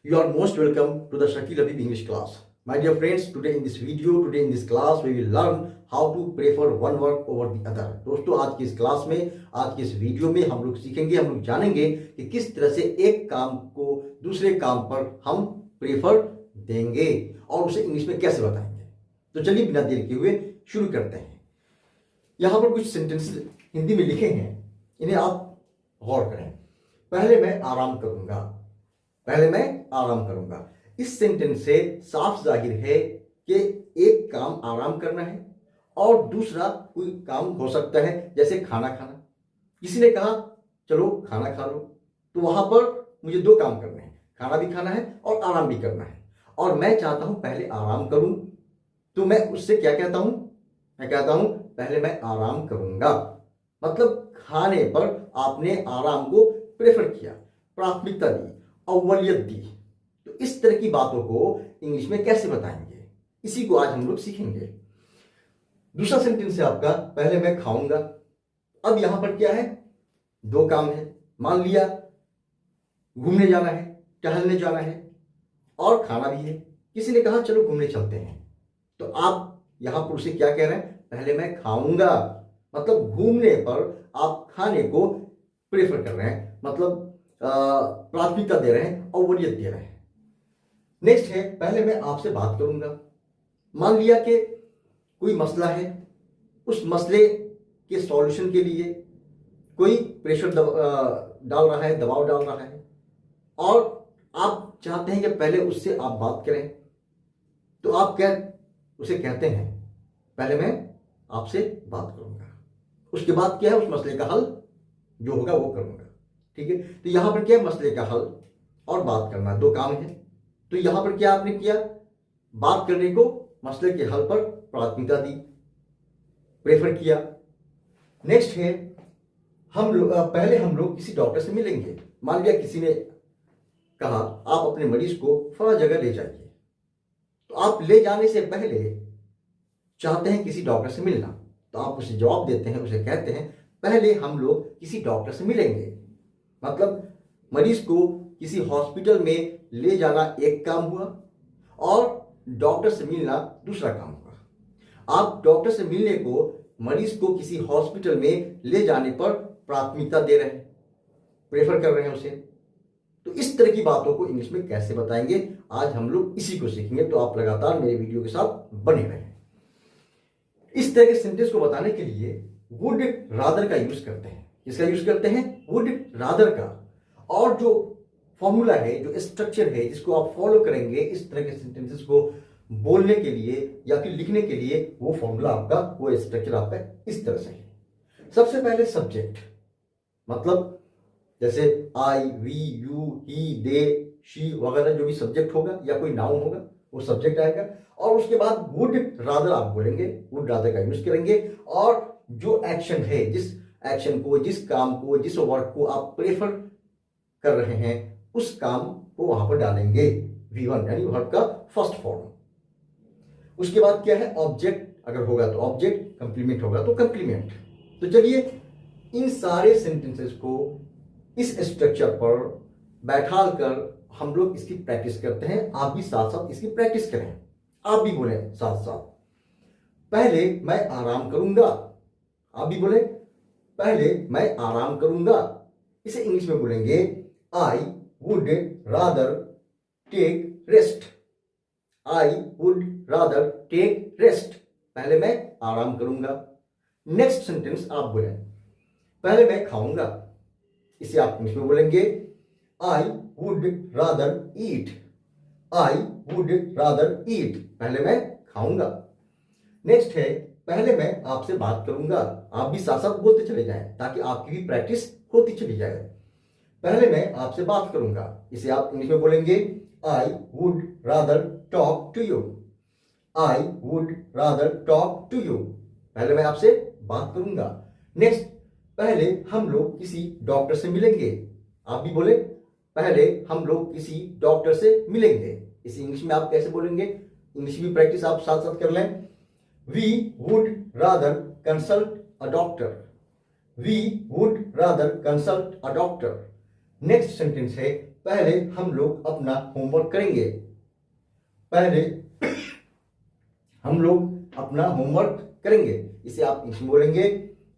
You are most welcome to the Shakil Habib English class. My dear friends, today in this class, we will learn how to prefer one work over the other. दोस्तों आज की इस class में, आज की इस video में हम लोग सीखेंगे, हम लोग जानेंगे कि किस तरह से एक काम को दूसरे काम पर हम प्रेफर देंगे और उसे इंग्लिश में कैसे बताएंगे। तो चलिए बिना देर किए हुए शुरू करते हैं। यहाँ पर कुछ सेंटेंस हिंदी में लिखे हैं, इन्हें आप गौर करें। पहले मैं आराम करूंगा, पहले मैं आराम करूंगा। इस सेंटेंस से साफ जाहिर है कि एक काम आराम करना है और दूसरा कोई काम हो सकता है जैसे खाना खाना। किसी ने कहा चलो खाना खा लो, तो वहां पर मुझे दो काम करने हैं, खाना भी खाना है और आराम भी करना है। और मैं चाहता हूं पहले आराम करूं, तो मैं उससे क्या कहता हूं, मैं कहता हूं पहले मैं आराम करूंगा। मतलब खाने पर आपने आराम को प्रेफर किया, प्राथमिकता दी, अव्वलियत दी। तो इस तरह की बातों को इंग्लिश में कैसे बताएंगे, इसी को आज हम लोग सीखेंगे। दूसरा सेंटेंस है आपका, पहले मैं खाऊंगा। अब यहां पर क्या है, दो काम है। मान लिया घूमने जाना है, टहलने जाना है और खाना भी है। किसी ने कहा चलो घूमने चलते हैं, तो आप यहां पर उसे क्या कह रहे हैं, पहले मैं खाऊंगा। मतलब घूमने पर आप खाने को प्रेफर कर रहे हैं, मतलब प्राथमिकता दे रहे हैं, अव्वलियत दे रहे हैं। नेक्स्ट है, पहले मैं आपसे बात करूंगा। मान लिया कि कोई मसला है, उस मसले के सॉल्यूशन के लिए कोई प्रेशर डाल रहा है, दबाव डाल रहा है और आप चाहते हैं कि पहले उससे आप बात करें, तो आप क्या उसे कहते हैं, पहले मैं आपसे बात करूंगा, उसके बाद क्या है, उस मसले का हल जो होगा वो करूंगा। ठीक है, तो यहां पर क्या है, मसले का हल और बात करना, दो काम है। तो यहां पर क्या आपने किया, बात करने को मसले के हल पर प्राथमिकता दी, प्रेफर किया। नेक्स्ट है, पहले हम लोग किसी डॉक्टर से मिलेंगे। मान लिया किसी ने कहा आप अपने मरीज को फला जगह ले जाइए, तो आप ले जाने से पहले चाहते हैं किसी डॉक्टर से मिलना, तो आप उसे जवाब देते हैं, उसे कहते हैं पहले हम लोग किसी डॉक्टर से मिलेंगे। मतलब मरीज को किसी हॉस्पिटल में ले जाना एक काम हुआ और डॉक्टर से मिलना दूसरा काम हुआ। आप डॉक्टर से मिलने को, मरीज को किसी हॉस्पिटल में ले जाने पर प्राथमिकता दे रहे हैं, प्रेफर कर रहे हैं उसे। तो इस तरह की बातों को इंग्लिश में कैसे बताएंगे, आज हम लोग इसी को सीखेंगे। तो आप लगातार मेरे वीडियो के साथ बने रहें। इस तरह के सेंटेंस को बताने के लिए वुड रादर का यूज करते हैं। किसका यूज करते हैं, वुड रादर का। और जो फॉर्मूला है, जो स्ट्रक्चर है, जिसको आप फॉलो करेंगे इस तरह के सेंटेंसेस को बोलने के लिए या फिर लिखने के लिए, वो फॉर्मूला आपका, वो स्ट्रक्चर आपका इस तरह से है। सबसे पहले सब्जेक्ट, मतलब जैसे I, we, you, he, they, she वगैरह जो भी सब्जेक्ट होगा या कोई नाउन होगा वो सब्जेक्ट आएगा। और उसके बाद वुड रादर आप बोलेंगे, वुड रादर का यूज करेंगे। और जो एक्शन है, जिस एक्शन को, जिस काम को, जिस वर्क को आप प्रेफर कर रहे हैं, उस काम को वहां पर डालेंगे V1, यानी वर्ब का फर्स्ट फॉर्म। उसके बाद क्या है, ऑब्जेक्ट अगर होगा तो ऑब्जेक्ट, कंप्लीमेंट होगा तो कंप्लीमेंट। तो चलिए इन सारे सेंटेंसेस को इस स्ट्रक्चर पर बैठा कर हम लोग इसकी प्रैक्टिस करते हैं। आप भी साथ साथ इसकी प्रैक्टिस करें, आप भी बोले साथ साथ, पहले मैं आराम करूंगा। आप भी बोले पहले मैं आराम करूंगा। इसे इंग्लिश में बोलेंगे I would rather take rest. I would rather take rest, पहले मैं आराम करूंगा। नेक्स्ट सेंटेंस आप बोले पहले मैं खाऊंगा। इसे आप इंग्लिश में बोलेंगे I would rather eat. I would rather eat, पहले मैं खाऊंगा। नेक्स्ट है, पहले मैं आपसे बात करूंगा। आप भी साथ साथ बोलते चले जाएं ताकि आपकी भी प्रैक्टिस होती चली जाए। पहले मैं आपसे बात करूंगा, इसे आप इंग्लिश में बोलेंगे I would rather talk to you. I would rather talk to you, पहले मैं आपसे बात करूंगा। नेक्स्ट, पहले हम लोग किसी डॉक्टर से मिलेंगे। आप भी बोले पहले हम लोग किसी डॉक्टर से मिलेंगे। इसे इंग्लिश में आप कैसे बोलेंगे, इंग्लिश की प्रैक्टिस आप साथ साथ कर लें। We would rather consult a doctor. We would rather consult a doctor. Next sentence है, पहले हम लोग अपना होमवर्क करेंगे। पहले हम लोग अपना होमवर्क करेंगे। इसे आप इंग्लिश में बोलेंगे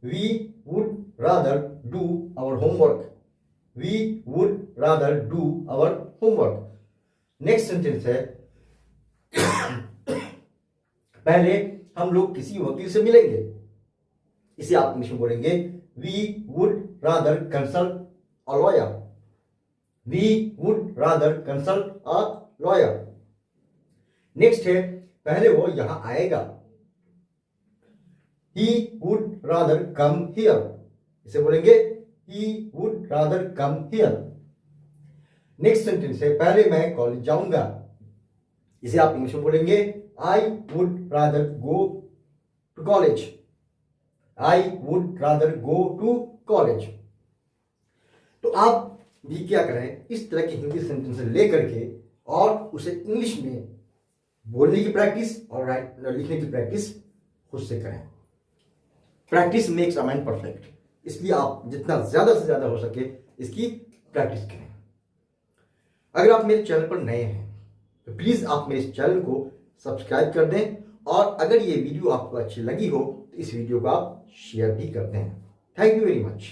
we would rather do our homework. We would rather do our homework. Next sentence है पहले हम लोग किसी वकील से मिलेंगे। इसे आप इंग्लिश में बोलेंगे we would rather consult a lawyer. We would rather consult a lawyer. Next है पहले वो यहां आएगा। He would rather come here. इसे बोलेंगे he would rather come here. Next sentence है पहले मैं कॉलेज जाऊंगा। इसे आप इंग्लिश में बोलेंगे I would rather go to college. I would rather go to college. तो आप भी क्या करें, इस तरह के हिंदी सेंटेंस लेकर के और उसे इंग्लिश में बोलने की प्रैक्टिस और लिखने की प्रैक्टिस खुद से करें। Practice makes a man perfect. इसलिए आप जितना ज्यादा से ज्यादा हो सके इसकी प्रैक्टिस करें। अगर आप मेरे चैनल पर नए हैं तो प्लीज आप मेरे इस चैनल को सब्सक्राइब कर दें, और अगर ये वीडियो आपको अच्छी लगी हो तो इस वीडियो को आप शेयर भी कर दें। Thank you very much.